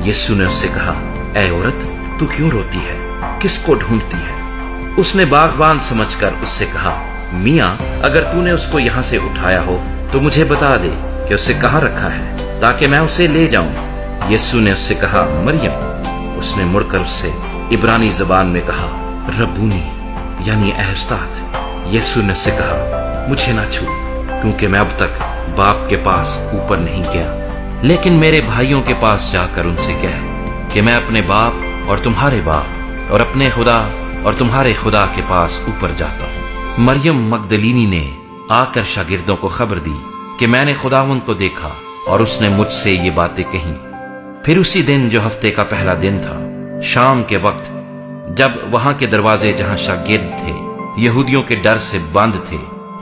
यीशु ने उससे कहा, ऐ औरत, तू क्यों रोती है? किसको ढूंढती है? उसने बागबान समझकर उससे कहा, मियाँ, अगर तूने उसको यहाँ से उठाया हो तो मुझे बता दे कि उसे कहाँ रखा है, ताकि मैं उसे ले जाऊं। यीशु ने उससे कहा, मरियम। उसने मुड़कर उससे इब्रानी जबान में कहा, रब्बूनी, यानी ऐ उस्ताद। यीशु ने उससे कहा, मुझे ना छू, क्योंकि मैं अब तक बाप के पास ऊपर नहीं गया, लेकिन मेरे भाइयों के पास जाकर उनसे कह कि मैं अपने बाप और तुम्हारे बाप और अपने खुदा और तुम्हारे खुदा के पास ऊपर जाता हूँ। मरियम मगदलीनी ने आकर शागिर्दों को खबर दी कि मैंने खुदावंद को देखा और उसने मुझसे ये बातें कही। फिर उसी दिन, जो हफ्ते का पहला दिन था, शाम के वक्त, जब वहां के दरवाजे जहां शागिर्द थे यहूदियों के डर से बंद थे,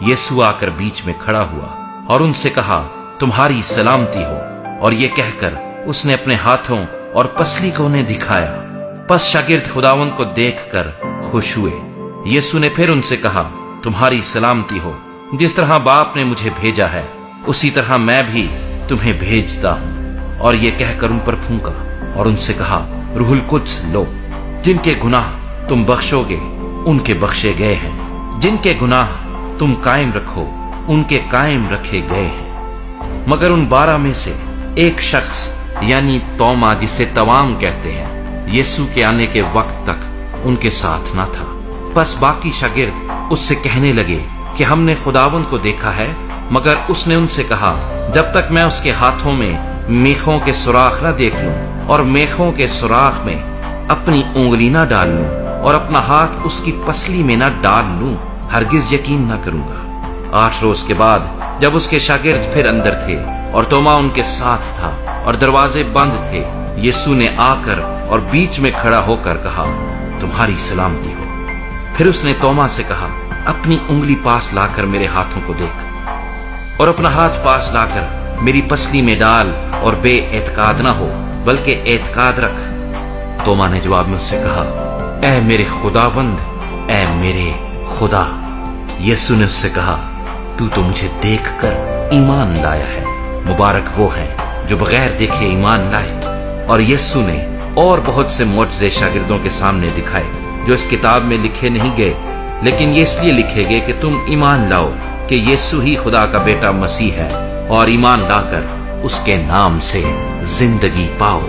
यीशु आकर बीच में खड़ा हुआ और उनसे कहा, तुम्हारी सलामती हो। और ये कहकर उसने अपने हाथों और पसली को उन्हें दिखाया। बस शागिर्द खुदावंद को देखकर खुश हुए। यीशु ने फिर उनसे कहा, तुम्हारी सलामती हो। जिस तरह बाप ने मुझे भेजा है, उसी तरह मैं भी तुम्हें भेजता हूँ। और ये कहकर उन पर फूंका और उनसे कहा, रूहुल कुद्स लो। जिनके गुनाह तुम बख्शोगे उनके बख्शे गए हैं, जिनके गुनाह तुम कायम रखो उनके कायम रखे गए हैं। मगर उन 12 में से एक शख्स, यानी तोमा, जिसे तवाम कहते हैं, यीशु के आने के वक्त तक उनके साथ न था। बस बाकी शागिर्द उससे कहने लगे कि हमने खुदावंद को देखा है। मगर उसने उनसे कहा, जब तक मैं उसके हाथों में मेखों के सुराख न देख लूं और मेखों के सुराख में अपनी उंगली न डाल लूं और अपना हाथ उसकी पसली में न डाल लूं, हरगिज यकीन न करूंगा। 8 रोज के बाद, जब उसके शागिर्द फिर अंदर थे और तोमा उनके साथ था और दरवाजे बंद थे, यीशु ने आकर और बीच में खड़ा होकर कहा, तुम्हारी सलामती हो। फिर उसने तोमा से कहा, अपनी उंगली पास लाकर मेरे हाथों को देख और अपना हाथ पास लाकर मेरी पसली में डाल और बेएतकाद ना हो, बल्कि एतकाद रख। तोमा ने जवाब में उससे कहा, ऐ मेरे खुदावंद, ऐ मेरे खुदा। यीशु ने उससे कहा, तू तो मुझे देखकर ईमान लाया है। मुबारक वो हैं जो बगैर देखे ईमान लाए। और यीशु ने और बहुत से मुअज्जे शागिर्दों के सामने दिखाए, जो इस किताब में लिखे नहीं गए, लेकिन ये इसलिए लिखे गए कि तुम ईमान लाओ कि यीशु ही खुदा का बेटा मसीह है, और ईमान लाकर उसके नाम से जिंदगी पाओ।